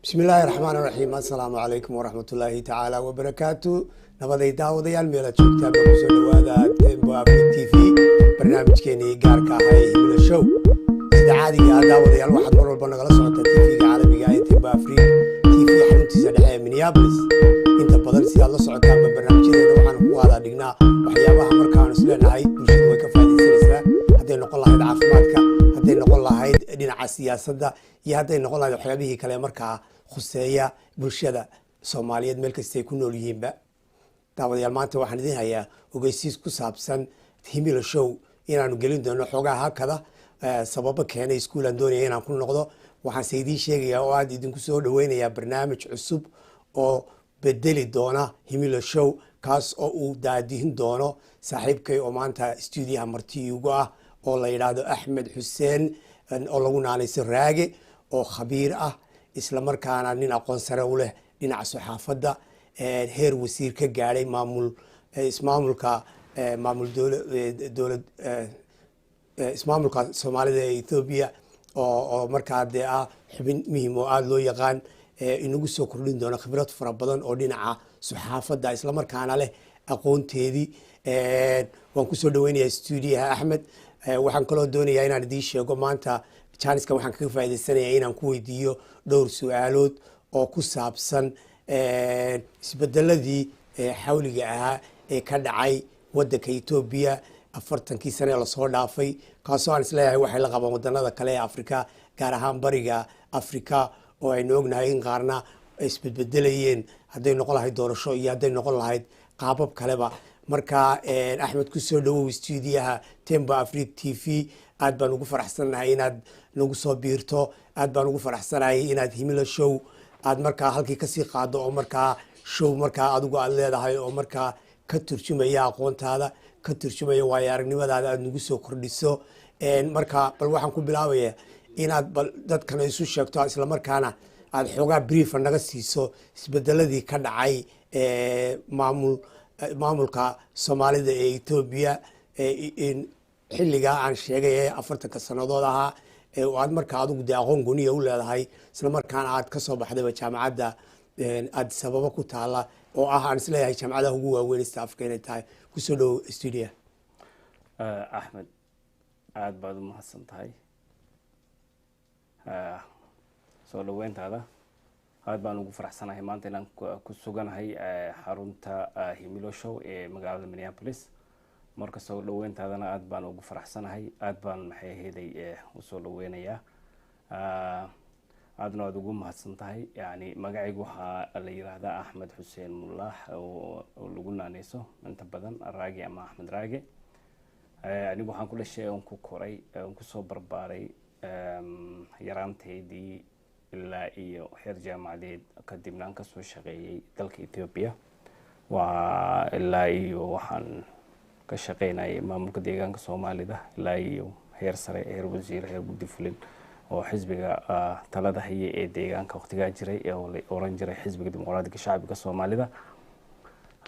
بسم الله الرحمن الرحيم السلام عليكم ورحمة الله تعالى وبركاته نبضي داوديال ميلا جوجتا بكسو دوادا تيمبو افريك تي في برنامج كيني غاركا هاي من الشو سيدا عادي داوديال واحد مرة البنغلا صوتا تي في عالمي هاي تيمبو افريك تي في حنوتي سدحي مينيابلس انت بدل سيدا الله صوتا ببرنامج كيني وحان هوادا ديقنا وحياباها مركان سلنا هاي بلشد ويكفادي سلسة هدي نقول الله عافمادك هدي نقول الله دينع السياسة iyo hadday noqon lahayd waxyaabihii kale markaa khuseeya bulshada Soomaaliyeed meel kasta ay ku nool yihiinba daawadayaal maanta waxaan idin hayaa ogeysiis ku saabsan Himilo Show inaanu gelin doono xogaha hakada sababa keenay iskuulan doonaya inaan ku noqdo waxaan saydiin sheegayaa oo aad idinku soo dhaweynayaa barnaamij cusub oo bedeli doona Himilo Show kaas oo uu daadihin doono saaxiibkay oo maanta stuudiyaha marti ugu ah oo la yiraahdo Axmed Xuseen oo lagu naanayso Raage oo khabiir ah isla markaana nin aqoon sare u leh dhinaca saxaafadda heer wasiir ka gaaray ismaamulka Soomaalida ee Ethiopia oo markaa ah xubin muhiim oo aad loo yaqaan inagu soo kordhin doona khibrad fara badan oo dhinaca saxaafadda isla markaana leh aqoonteedii waan ku soo dhaweynayaa stuudiyaha Axmed waxaan kaloo doonayaa inaan idin sheego maanta Janiska waxaan kaga faa'iideysanayaa inaan ku weydiiyo dhowr su'aalood oo ku saabsan isbedeladii xawliga ahaa ee ka dhacay waddanka Ethiopia 40kii sano la soo dhaafay kaasoo aan isleeyahay waxay la qabaan wadannada kale ee Afrika gaar ahaan bariga Afrika oo aynu ognahay in qaarna isbedelayeen hadday noqon lahayd doorasho iyo hadday noqon lahayd qaabab kaleba marka Axmed ku soo dhawow stuudiyaha Tembo Afrique TV aad baan ugu faraxsanahay inaad nagu soo biirto aad baan ugu faraxsanahay inaad Himilo Show aad markaa halkii ka sii qaado oo markaa show markaa adigu aad leedahay oo markaa ka turjumaya aqoontaada ka turjumaya waayo aragnimadaada aad nagu soo kordhiso marka bal waxaan ku bilaabayaa inaad bal dadkana isu sheegto isla markaana aad xogaa brief naga siiso isbedeladii ka dhacay maamulka Soomaalida ee Ethiopia xilliga aan sheegay 40 sanadood ahaa oo aad markaa adigu aqoon gooniya u leedahay isla markaana aad ka soo baxday jaamacadda aad sababo ku taala oo aan isleeyahay jaamacadaha ugu waaweyn ee Afrika inay tahay ku soo dhaw stuudiyaha Axmed aad baad u mahadsan tahay soo dhaweyntaada aad baan ugu faraxsanahay maanta inaan ku suganahay xarunta Himilo Show ee magaalada Minneapolis marka soo dhaweyntaadana aad baan ugu faraxsanahay aad baan maxay heeday u soo dhaweynayaa aadna aad ugu mahadsan tahay yani magacaygu waxa la yiraahdaa Axmed Xuseen Mullah oo lagu naanayso inta badan Raage ama Axmed Raage anigu waxaan ku dhashay oo ku koray oo ku soo barbaaray yaraanteedii ilaa iyo heer jaamacadeed kadibna aan ka soo shaqeeyay dalka Ethiopia waa ilaa iyo waxaan ka shaqeynay maamulka deegaanka Soomaalida ilaa iyo heer sare heer wasiir heer guddi fulin oo xisbiga talada hayay ee deegaanka waqtiga jiray ee oran jiray xisbiga dimuqraadiga shacbiga Soomaalida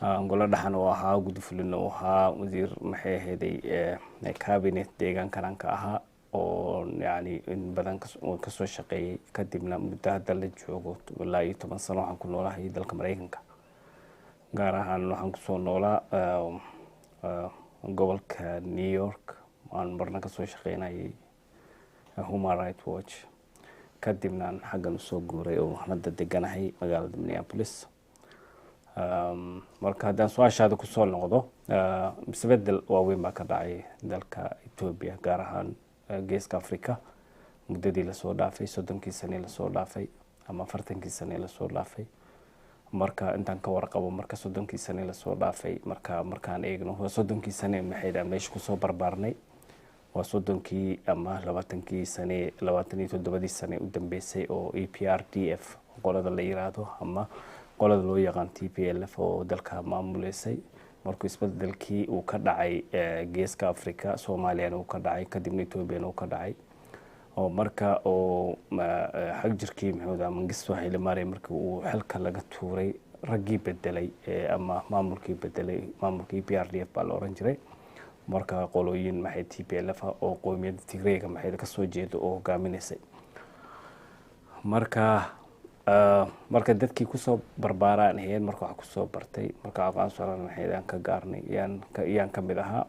angolo dhaxan oo ahaa guddi fulin oo ahaa wasiir maxay ahayd cabinet deegaankan ka ahaa oo yani in badan ka soo shaqeeyay kadibna muddo hadda la joogo ilaa iyo 10 sano waxaan ku noolahay dalka Mareykanka gaar ahaan waxaan ku soo noolaa gobolka New York aan marna ka soo shaqeynay Human Rights Watch kadibna xaggan soo guuray oo hadda deganahay magaalada Minneapolis marka hadaan su'aashaada ku soo noqdo isbedel waaweyn baa ka dhacay dalka Ethiopia gaar ahaan geeska Afrika muddadii la soo dhaafay 30kii sano la soo dhaafay ama 40kii sano la soo dhaafay marka intaan ka warqabo marka 30kii sano la soo dhaafay markaan eegno 30kii sano maxay dhaan meesha ku soo barbaarnay waa 30kii ama 20kii sano 27 sano u dambeysay oo EPRDF qolada la yiraahdo ama qolada loo yaqaan TPLF oo dalka maamuleysay markuu isbedelkii uu ka dhacay geeska Afrika Soomaaliya uu ka dhacay kadibna Ethiopia uu ka dhacay oo marka oo xaq jirkii Maxamed Mangistu Haile Mariam markii uu xilka laga tuuray ragii bedelay ama maamulkii bedelay maamulkii PRDF baa la oran jiray marka qolooyin maxay TPLF oo qoomiyadda Tigreega maxay ka soo jeedo oo hogaaminaysay marka marka dadkii kusoo barbaaraan ahayd marka wax kusoo bartay marka aqoon saaran waxaan ka gaarnay yaan ka mid ahaa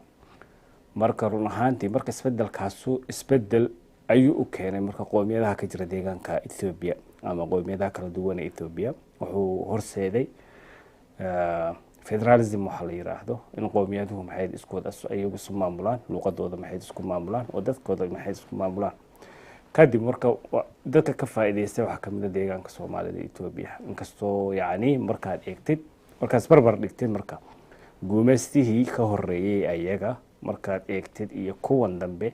marka run ahaantii marka isbedelkaasu isbedel ayuu u keenay marka qoomiyadaha ka jira deegaanka Ethiopia ama qoomiyadaha kala duwan ee Ethiopia wuxuu horseeday federalism waxa la yiraahdo in qowmiyaduhu maxay isku ayagu isu maamulaan luqadooda maxay isku maamulaan oo dadkooda maxay isku maamulaan kadib marka dadka ka faa'iideystay waxa kamid ah deegaanka Soomaalida ee Ethiopia inkastoo yaani markaad eegtid markaas barbar dhigtid marka guumeystihii ka horeeyay ayaga markaad eegtid iyo kuwan dambe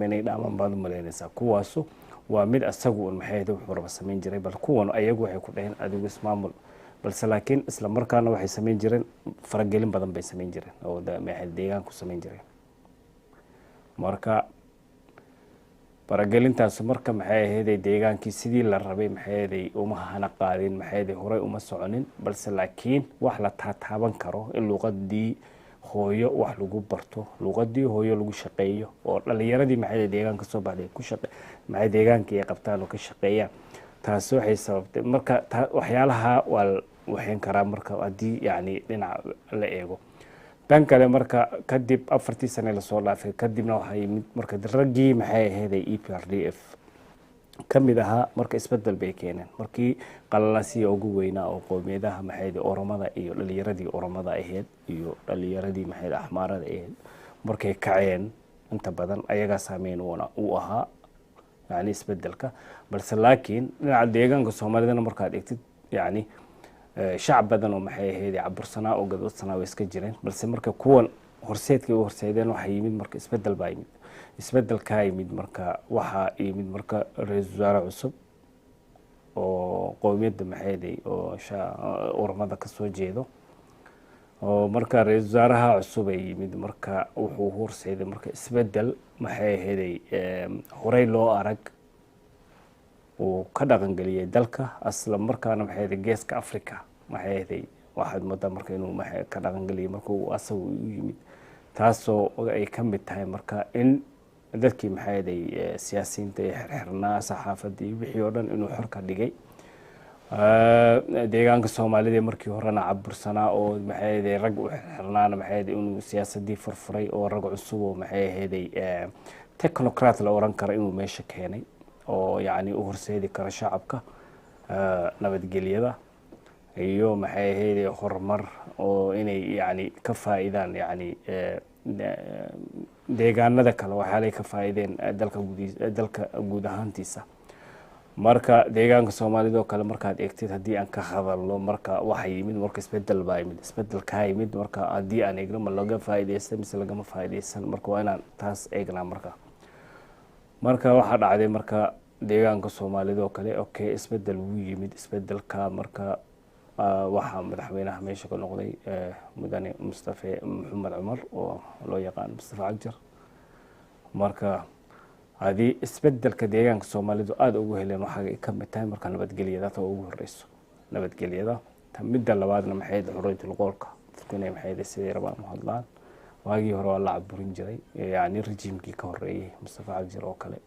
inay dhaaman baad u maleynaysaa kuwaasu waa mid asagu maxay wuxuu raba sameyn jiray bal kuwan ayagu waxay ku dhaheen adigu ismaamul balse laakiin isla markaana waxay sameyn jireen faragelin badan bay sameyn jireen oo maxay deegaanku sameyn jireen marka faragelintaas marka maxay ahayd deegaankii sidii la rabay maxay ahayd uma hana qaadin maxay ahayd hore uma soconin balse laakiin wax la taaban karo in luqadii hooyo wax lagu barto luqadii hooyo lagu shaqeeyo oo dhalinyaradii maxay deegaanka soo baxday ku shaqeey maxay deegaankii ay qabtaan oo ka shaqeeyaan taas waxay sababtay marka waxyaalaha waxaan karaa marka hadii yaani dhinac la eego tan kale marka kadib 4 sano la soo dhaafay kadibna waxa yimid marka ragii maxay ahayd EPRDF kamid aha marka isbedel bay keeneen markii qalalaasi ugu weynaa oo qoomiyadaha maxay Oromada iyo dhalinyaradii Oromada ahayd iyo dhalinyaradii maxay Ahmaarada ahayd markay kaceen inta badan ayaga saameyn uu ahaa yaani isbedelka balse laakiin dhinaca deegaanka Soomaalida markaad eegtid yaani shacab badan oo maxay ahayd cabursanaa oo gadwadsanaa way iska jireen balse marka kuwan horseedkii u horseedeen waxa yimid marka isbedel baa yimid isbedelka yimid marka waxa yimid marka ra'iisul wasaare cusub oo qoomiyadda maxay ahayd oo Oromada ka soo jeedo oo marka ra'iisul wasaaraha cusub ay yimid marka wuxuu horseeday marka isbedel maxay ahayd horey loo arag oo ka dhaqan galiyay dalka asla markaana maxay ahayd geeska Afrika maxay ahayd waxaad moodaa marka inuu maxay ka dhaqan galiyay marka uu asagu u yimid taasoo ay ka mid tahay marka in dadkii maxay ahayd siyaasiyiinta ee xirxirnaa saxaafadii wixii oo dhan inuu xor ka dhigay deegaanka Soomaalida markii horena cabursanaa oo maxay ahayd rag u xirxirnaana maxay ahayd inuu siyaasadii furfuray oo rag cusub oo maxay ahayd technocrat la oran karo inuu meesha keenay oo yaani u horseedi kara shacabka nabadgelyada iyo maxay ahayd horumar oo inay yaani ka faa'iidaan yaani deegaanada kale waxa ay ka faa'iideen dalka guud ahaantiisa marka deegaanka Soomaalida oo kale markaad eegtid hadii aan ka hadalno marka waxa yimid marka isbedel baa yimid isbedel ka yimid marka hadii aan eegno ma laga faa'iideysan mise laga ma faa'iideysan marka waa inaan taas eegnaa marka waxa dhacday marka deegaanka Soomaalida oo kale okay isbedel uu yimid isbedelka marka waxa madaxweynaha meesha ka noqday mudane Mustafa Maxamed Umar oo loo yaqaan Mustafa Cagjar marka hadii isbedelka deegaanka Soomaalida aad ugu heleen waxa ka mid tahay marka nabadgelyada ugu horeyso nabadgelyada midda labaadna maxay xorriyadda qolka dadku inay maxay sidii rabaan u hadlaan waagii hore waa la caburin jiray yaani rejiimkii ka horeeyay Mustafa Cagjar oo kale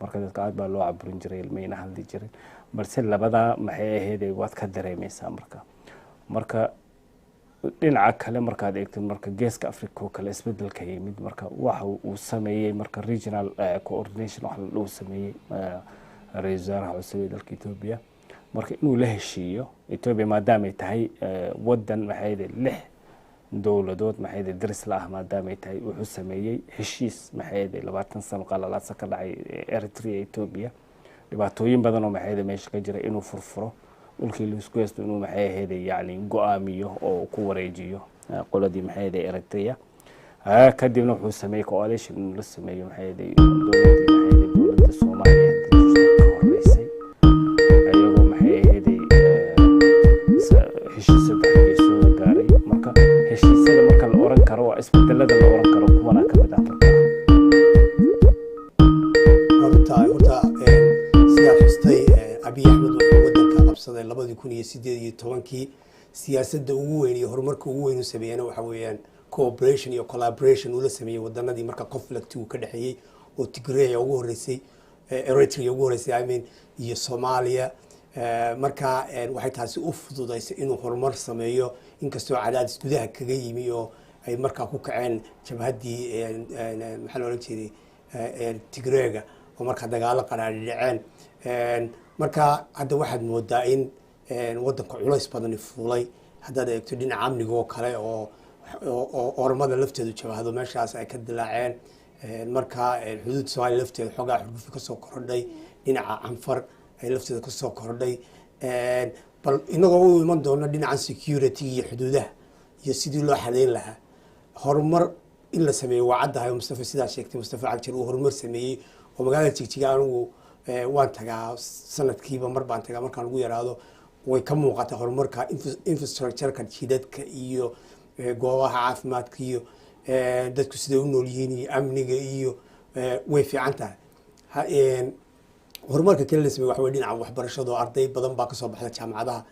marka dadka aad baa loo caburin jiray ilmeena hadli jiray balse labada maxay ahayd waad ka dareemaysaa marka dhinaca kale markaad eegtid marka geeska Afrika oo kale isbedelka yimid marka waxa uu sameeyay marka regional coordination waxa uu sameeyay ra'iisul wasaaraha cusub ee dalka Ethiopia marka inuu la heshiiyo Ethiopia maadaama ay tahay wadan maxay ahayd 6 dawladood maxay ahayd daris la ah maadaama ay tahay wuxuu sameeyay heshiis maxay ahayd 20 sano qalalaadsa ka dhacay Eritrea Ethiopia dhibaatooyin badan oo maxay ahayd meesha ka jira inuu furfuro dhulkii la isku haysto inuu maxay ahayd yaani go'aamiyo oo ku wareejiyo qoladii maxay ahayd Eritrea kadibna wuxuu sameeyay coalition inuu la sameeyo maxay ahayd dowladda Soomaaliya ka horeysay ayagoo maxay ahayd heshiisada geesoo gaaray marka heshiisada marka la oran karo waa isbedelada la oran karo kuwana ka mid ah horta sidaa xustay Abiy Ahmed wuxuu wadanka qabsaday 2018 siyaasadda ugu weyn iyo horumarka ugu weyn uu sameeyay waxa weeyaan cooperation iyo collaboration uu la sameeyay wadanadii marka conflict uu ka dhaxeeyay oo Tigray ugu horeysay Eritrea ugu horeysay iyo Soomaaliya marka waxay taasi u fududaysay inuu horumar sameeyo inkastoo cadaadis gudaha kaga yimi oo ay markaa ku kaceen jabhaddii maxaa la odhan jiray tigreega oo markaa dagaalo qaraadhi dhaceen marka hadda waxaad moodaa in waddanka culays badani fuulay haddaad eegto dhinaca amniga oo kale oo ormada lafteedu jabhado meeshaas ay ka dilaaceen marka xuduud soomaaliya lafteeda xoogaa xurgufi kasoo kordhay dhinaca canfar ay lafteeda kasoo kordhay bal inagoo u iman doono dhinaca security iyo xuduudaha iyo sidii loo xadeyn lahaa horumar in la sameeyo waa caddahay mustafa sidaa sheegtay mustafa cagjar uu horumar sameeyey oo magaalada jigjiga anigu waan tagaa sanadkiiba mar baan tagaa markaan ugu yaraado way ka muuqata horumarka infrastructureka jidadka iyo goobaha caafimaadka iyo dadku siday u nool yihiin iyo amniga iyo way fiican tahay horumarka kale la sameeye waxa wey dhinaca waxbarashado arday badan baa kasoo baxda jaamacadaha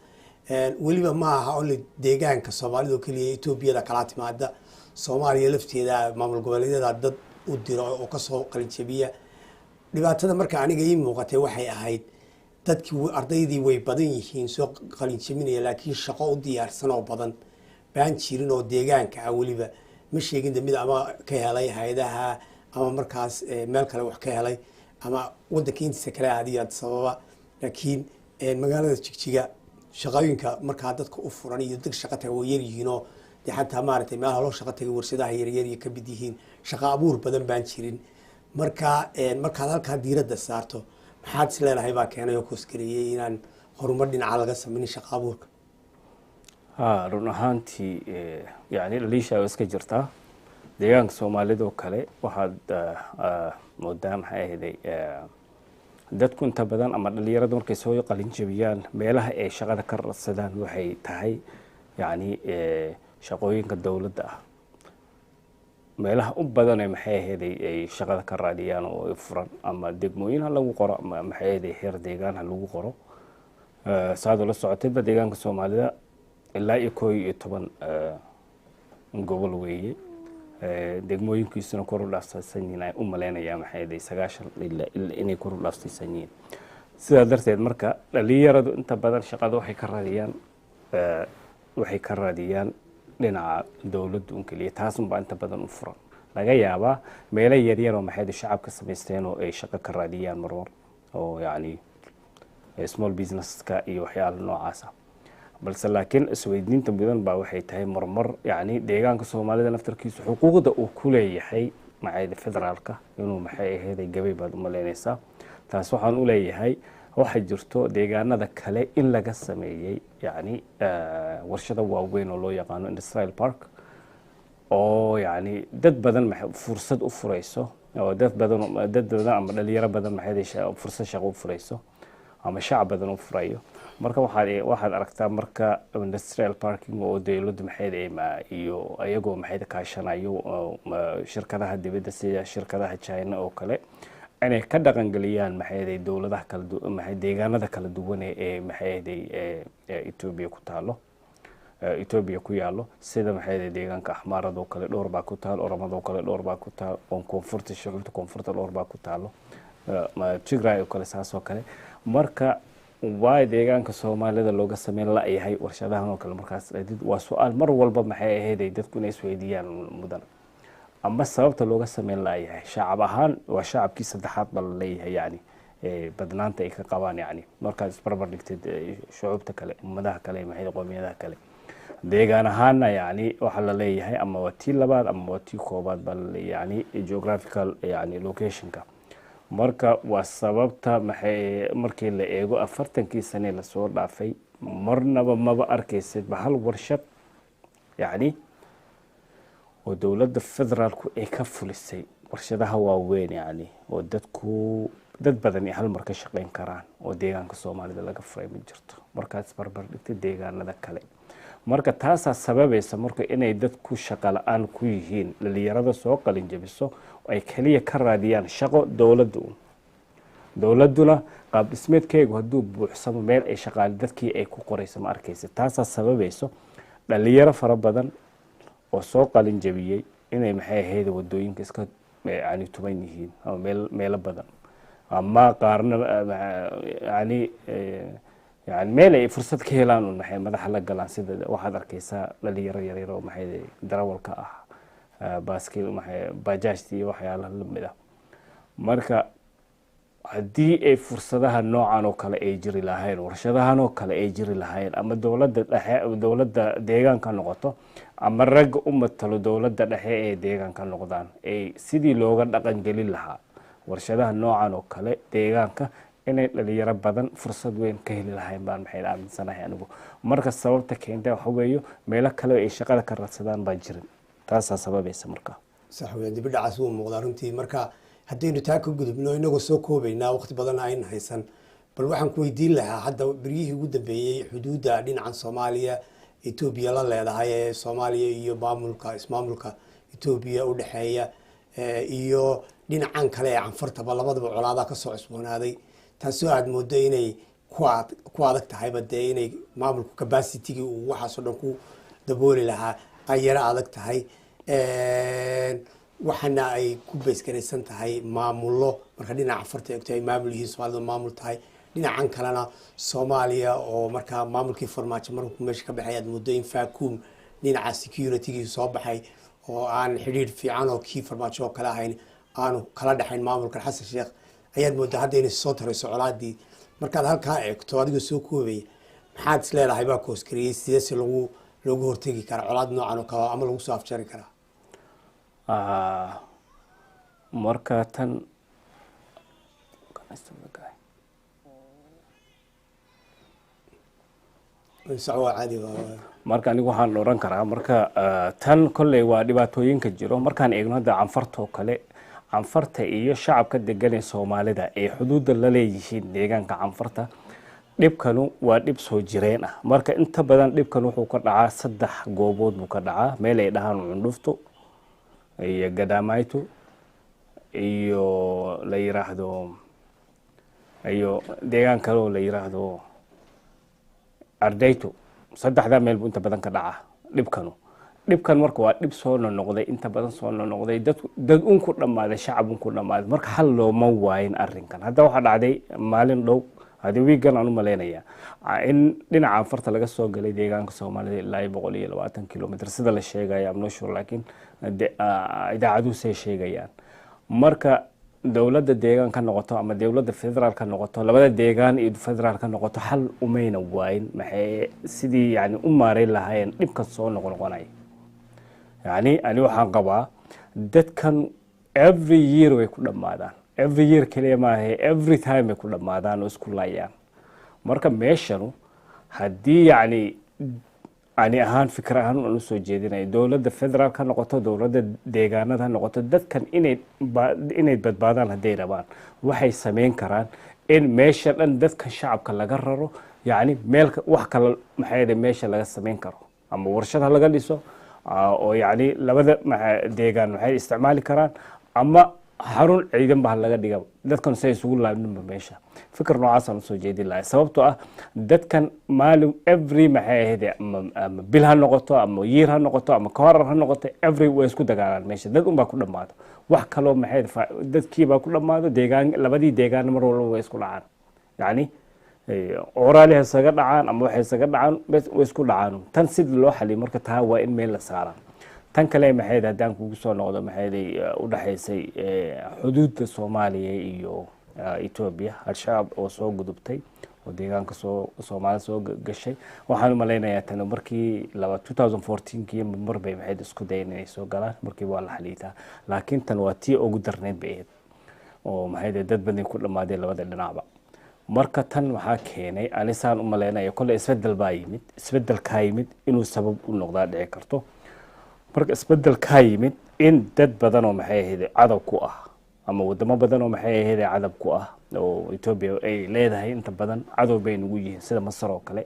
weliba ma aha only deegaanka soomaalida oo keliya etoobiyada kalaa timaada soomaaliya lafteeda maamul goboleedyada dad u diro oo kasoo qalinjabiya dhibaatada marka aniga ii muuqatay waxay ahayd dadkii ardaydii way badan yihiin soo qalinjabinaya laakiin shaqo u diyaarsan oo badan baan jirin oo deegaanka ah weliba ma sheegin de mid ama ka helay hay-adaha ama markaas meel kale wax ka helay ama waddanka intiisa kale aadiyaad sababa laakiin magaalada jigjiga shaqooyinka markaa dadka u furan iyo dad shaqa taga way yar yihiinoo dee xataa maaragtay meelaha loo shaqa tagay warshadaha yaryar iyo ka mid yihiin shaqo abuur badan baan jirin marka markaad halkaa diiradda saarto maxaad is leedahay baa keenay oo koosgareeyey inaan horumar dhinaca laga sameynin shaqo abuurka run ahaantii yani dhaliisha iska jirtaa deegaanka soomaalida oo kale waxaad moodaa maxay ahayday dadku inta badan ama dhalinyarada markay soo qalin jabiyaan meelaha ay shaqada ka radsadaan waxay tahay yani shaqooyinka dowladda ah meelaha u badan ee maxay ahayday ay shaqada ka raadiyaan oo ay furan ama degmooyin ha lagu qoro ama maxay ahayday heer deegaan ha lagu qoro saad ula socotayba deegaanka soomaalida ilaa iyo 11 gobol weeye degmooyinkiisuna kor u dhaafsan yihiin ay u maleynayaan maxay ahayday 9 ilaa inay kor u dhaafsan yihiin sidaa darteed marka dhalinyaradu inta badan shaqada waxay ka raadiyaan dhinaca dowladda un keliya taas unbaa inta badan u furan laga yaabaa meelo yaryar oo maxay shacabka samaysteen oo ay shaqo ka raadiyaan marmar oo yacni small businesska iyo waxyaala noocaas ah balse laakiin isweydiinta mudan baa waxay tahay marmar yacni deegaanka soomaalida naftarkiisu xuquuqda uu ku leeyahay maxay federaalka inuu maxay ahayd gabay baad u maleynaysaa taas waxaan u leeyahay waxa jirto deegaanada kale in laga sameeyay yani warshada waaweyn oo loo yaqaano industrial park oo yani dad badan fursad u furayso oo dad badan ama dhalinyaro badan maxay fursad shaqo u furayso ama shacab badan u furayo marka waxaad aragtaa marka industrial parking oo dawladdu maxay iyo ayagoo maxay kaashanayo shirkadaha dibadda sida shirkadaha China oo kale inay ka dhaqan galiyaan maxay dawladaha kala duwan maxay deegaanada kala duwan ee maxay Ethiopia ku taalo Ethiopia ku yaalo sida maxay deegaanka Axmaarada oo kale dhowr baa ku taal Oromada oo kale dhowr baa ku taal oo koonfurta shucuubta koonfurta dhowr baa ku taalo Tigray oo kale saas oo kale marka waa deegaanka Soomaalida looga sameyn la yahay warshadahan oo kale markaas waa su'aal mar walba maxay ahayd dadku inay isweydiiyaan mudan ama sababta looga sameyn la yahay shacab ahaan waa shacabkii saddexaad bal leeyahay yani badnaanta ay ka qabaan yani markaas barbar dhigtay shucuubta kale ummadaha kale maxay qoomiyadaha kale deegaan ahaan yani waxa la leeyahay ama waa tii labaad ama waa tii koobaad bal yani geographical yani locationka marka waa sababta maxay markii la eego 40kii sano la soo dhaafay marnaba maba arkaysid bahal warshad yani oo dawladda federaalku ay ka fulisay warshadaha waaweyn yani oo dad badan ay hal mar ka shaqeyn karaan oo deegaanka Soomaalida laga furay ma jirto markaas barbar dhigtay deegaanada kale marka taasa sababaysa marka inay dadku shaqo la'aan ku yihiin dhalinyarada soo qalin jabiso ay kaliya ka raadiyaan shaqo dawladuna qaab dhismeedkeegu hadduu buuxsamo meel ay shaqaale dadkii ay ku qorayso ma arkaysa taasa sababayso dhalinyaro fara badan oo soo qalin jabiyay inay maxay ahayd wadooyinka iska yani tuban yihiin ama meelo badan ama qaarna yani يعني meel ay fursad ka helaan oo maxay madaxa la galaan sida waxaad arkaysaa dhalinyaro yaryar oo maxay darawalka ah baaskiil maxay bajaajti iyo waxyaalaha la mid ah marka haddii ay fursadaha noocan oo kale ay jiri lahayn warshadahan oo kale ay jiri lahayn ama dowladda dhexe dowladda deegaanka noqoto ama rag u matalo dowladda dhexe ee deegaanka noqdaan ay sidii looga dhaqan gelin lahaa warshadaha noocan oo kale deegaanka inay dhalinyaro badan fursad weyn ka heli lahayn baan maxay aaminsanahay anigu marka sababta keentay waxa weeyo meelo kale ay shaqada ka radsadaan baa jirin taasaa sababaysa marka sax weyn dib dhacaas uu muuqdaa runtii marka haddaynu taa ka gudubno inagoo soo koobaynaa waqti badan ayna haysan bal waxaan ku weydiin lahaa hadda beryihii ugu dambeeyey xuduudda dhinacan Soomaaliya Ethiopia la leedahay ee Soomaaliya iyo ismaamulka Ethiopia u dhaxeeya iyo dhinacan kale ee Canfartaba labadaba colaadaha ka soo cusboonaaday taasoo aad moodo inay ku adag tahay badee inay maamulka capacity-ga uu waxaas oo dhan ku dabooli lahaa ay yara adag tahay waxana ay ku beeskaraysan tahay maamulo marka dhinaca Canfarta ay tahay maamul yihiin Soomaalida maamul tahay dhinacan kalena Soomaaliya oo marka maamulkii farmaajo markuu meesha ka baxay aad moodo in vacuum dhinaca security-ga soo baxay oo aan xiriir fiican oo kii farmaajo oo kala ahayn aanu kala dhaxayn maamulka Xasan Sheekh ayaad moodaa hadda inay soo tarayso colaadii markaad halkaa eegto adiga soo koobay maxaad is leedahay baa kooskariyay sidee si loogu hortagi kara colaad noocan oo kale ama lagu soo afjari karaa marka tan marka anigu waxaan oran karaa marka tan kolley waa dhibaatooyinka jiro markaan eegno hadda Canfarta oo kale Canfarta iyo shacabka degan ee Soomaalida ee xuduudda la leeyihiin deegaanka Canfarta dhibkanu waa dhib soo jireen ah marka inta badan dhibkan wuxuu ka dhacaa saddex goobood buu ka dhacaa meel ay dhahaan Cundufto iyo Gadaamayto iyo la yiraahdo iyo deegaan kale oo la yiraahdo Ardayto saddexda meel buu inta badan ka dhacaa dhibkan marka waa dhib soo noqday inta badan soo noqday dad un ku dhamaaday shacab un ku dhamaaday marka hal looma waayin arrinkan hadda waxa dhacday maalin dhow hadii weegan aan u maleynaya in dhinaca Canfarta laga soo galay deegaanka Soomaalida ilaa 120 kilomitir sida la sheegay am no sure laakiin idaacadu say sheegayaan marka dawladda deegaanka noqoto ama dawladda federaalka noqoto labada deegaan iyo federaalka noqoto hal umayna waayin maxay sidii yani u maareyn lahaayeen dhibka soo noqonay yani ani waxaan qabaa dadkan every year way ku dhamaadaan every year kaliya ma aha every time way ku dhamaadaan oo isku laayaan marka meeshanu hadii yani ani ahaan fikir ahaan u soo jeedinay dawladda federaalka noqoto dawladda deegaanada noqoto dadkan inay badbaadaan haday rabaan waxay sameyn karaan in meesha dhan dadka shacabka laga raro yani meel wax kale maxay meesha laga sameyn karo ama warshadaha laga dhiso oo yani labada deegaan waxay isticmaali karaan ama harun ciidan baa laga dhigaa dadkan say isugu laabnimo meesha fikir noocaas aan soo jeedin lahay sababtoo ah dadkan maalin every maxay ahayd ama bil ha noqoto ama year ha noqoto ama quarter ha noqoto every way isku dagaalaan meesha dad un baa ku dhamaado wax kale maxay dadkii baa ku dhamaado deegaan labadii deegaan mar walba way isku dhacaan yani oraaliha saga dhacaan ama waxay saga dhacaan way isku dhacaan tan sid loo xaliyo marka taa waa in meel la saaraa tan kale maxay hadaan kugu soo noqdo maxay u dhaxaysay xuduudda Soomaaliya iyo Ethiopia al-shabaab oo soo gudubtay oo deegaanka Soomaaliya soo gashay waxaan u maleynayaa tan markii 2014kii mar bay maxay isku dayeen inay soo galaan markii waa la xaliitaa laakiin tan waa tii ugu darneed bay oo maxay dad badan ku dhamaaday labada dhinacba marka tan waxa keenay anisaan u maleynayaa kulli isbedel ka yimid inuu sabab u noqdaa dhici karto marka isbedel ka yimid in dad badan oo maxay ahayd cadab ku ah ama wadamo badan oo maxay ahayd cadab ku ah oo Ethiopia ay leedahay inta badan cadab bay ugu yihiin sida Masar oo kale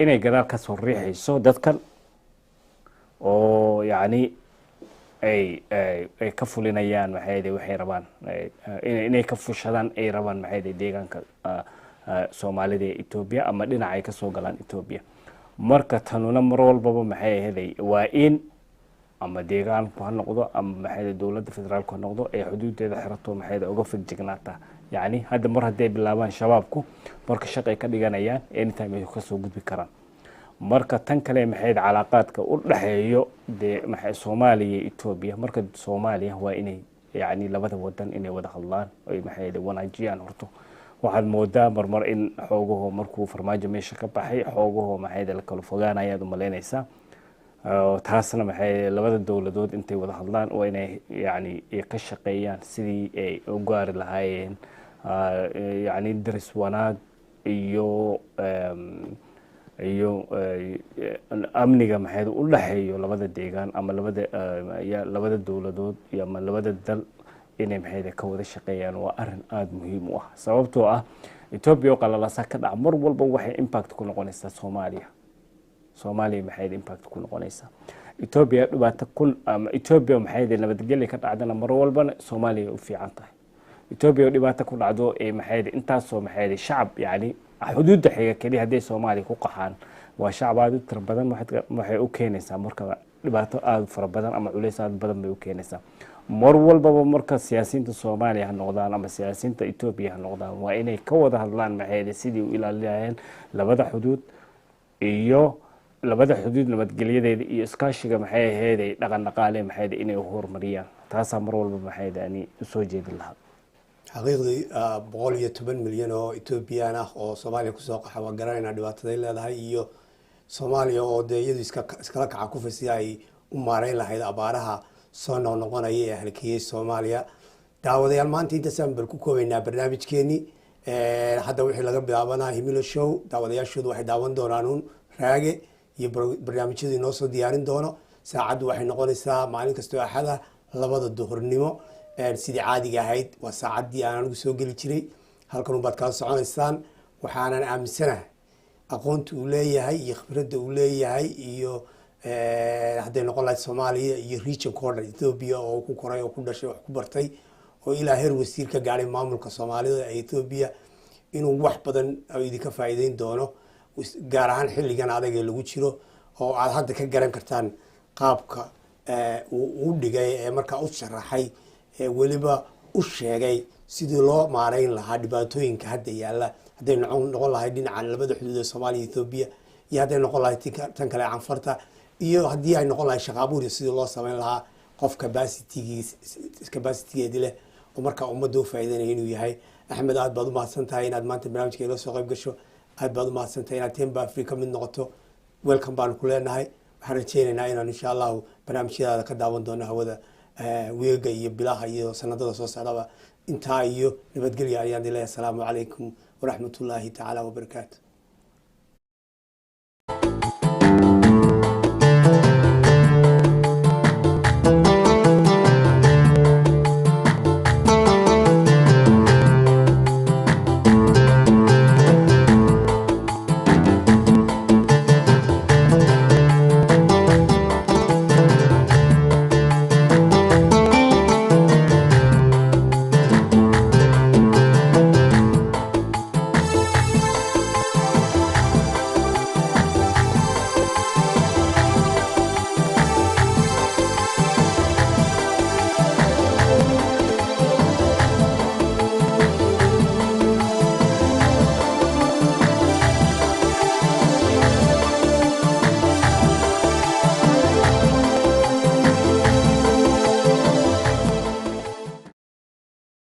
inay gadaal ka soo riixayso dadkan oo yani ay ka fulinayaan maxay ahayd waxay rabaan inay ka fushadaan ay rabaan maxay ahayd deegaanka Soomaalida ee Ethiopia ama dhinaca ay ka soo galaan Ethiopia marka tanuna mar walba maxay ahayd waa in ama deegaanku ha noqdo ama maxay dawladda federaalka ha noqdo ee xuduudeeda xirato maxay uga figjignaata يعني هذا مرة دي باللابان شبابكو مركا شقي كدغانayaan anytime ay ka soo gudbi karaan marka tan kale maxay calaaqaadka u dhaxeeyo de maxay Soomaaliya iyo Itoobiya marka Soomaaliya waa inay yani labada wadan inay wada hadlaan ay maxay wanaajiyaan horto waxaad moodaa marmar in xoogaho markuu farmaajo meesha ka baxay xoogaho maxay la kala fogaanayaan u maleynaysa taasna maxay labada dawladood intay wada hadlaan oo inay yani ka shaqeeyaan sidii ay u gaari lahaayeen يعني درس wanaag iyo amniga maxay u dhaxeeyo labada deegaan ama labada dawladood iyo ama labada dal inay maxay ka wada shaqeeyaan waa arin aad muhiim u ah sababtoo ah Ethiopia oo qalalasa ka dhac mar walba waxay impact ku noqonaysaa Soomaaliya maxay impact ku noqonaysaa Ethiopia dhibaato kun ama Ethiopia maxay nabadgelyo ka dhacdana mar walba Soomaaliya u fiican tahay Ethiopia dhibaato ku dhacdo ee maxay intaas soo maxay shacab yani xuduudda xiga kaliya haday Soomaaliya ku qaxaan waa shacab aad u tir badan waxay u keenaysaa marka dhibaato aad fara badan ama culays aad badan bay u keenaysaa mar walba marka siyaasiyiinta Soomaaliya noqdaan ama siyaasiyiinta Ethiopia noqdaan waa inay ka wada hadlaan maxay sidii u ilaaliyaan labada xuduud iyo labada xuduud nabadgelyadeeda iyo iskaashiga maxay ahayd dhaqan dhaqaale maxay inay horumariyaan taas mar walba maxay daani soo jeedin lahaa xaqiiqdii 110 milyan oo Ethiopian ah oo Soomaaliya ku soo qaxay waa garanayna dhibaatada ay leedahay iyo Soomaaliya oo iyadu iskala kaca ku fasiyay ay u maareyn lahayd abaaraha soo noqonaya ee halkiyay Soomaaliya daawadayaal maanta inta sambil ku koobaynaa barnaamijkeeni hadda wixii laga bilaabanaa Himilo Show daawadayaashoodu waxay daawan doonaan raage iyo barnaamijyadii noo soo diyaarin doono saacadu waxay noqonaysaa maalin kasta axada 2 duhurnimo sidii caadiga ahayd waa saacadii aan ugu soo gali jiray halkan baad kala soconaysaan waxaanan aaminsanahay aqoonta uu leeyahay iyo khibradda uu leeyahay iyo haday noqon lahayd Soomaaliya iyo region corner Ethiopia oo ku koray oo ku dhashay wax ku bartay oo ilaa heer wasiir ka gaaray maamulka Soomaalida ee Ethiopia inuu wax badan idinka faa'iideyn doono gaar ahaan xilligan adag ee lagu jiro oo aad hadda ka garan kartaan qaabka uu dhigay ee marka u sharaxay waliba u sheegay sidii loo maareyn lahaa dhibaatooyinka hadda yaala haday noqon lahayd dhinaca labada xuduud ee Soomaaliya iyo Ethiopia iyo haday noqon lahayd tan kale canfarta iyo hadii ay noqon lahayd shaqaabuur sidii loo sameyn lahaa qof capacity leh oo marka ummadda u faa'iideynaya inuu yahay Axmed aad baad u mahadsantahay inaad maanta barnaamijka ila soo qayb gasho aad baad u mahadsantahay inaad Temba Africa mid noqoto welcome baan ku leenahay waxaan rajeynaynaa inaan insha Allah barnaamijyada ka daawan doono hawada weega iyo bilaha iyo sanadada soo socda inta iyo nabadgelyo ayaan dileeyahay. Assalaamu calaykum waraxmatullaahi tacaala wabarakaatuh.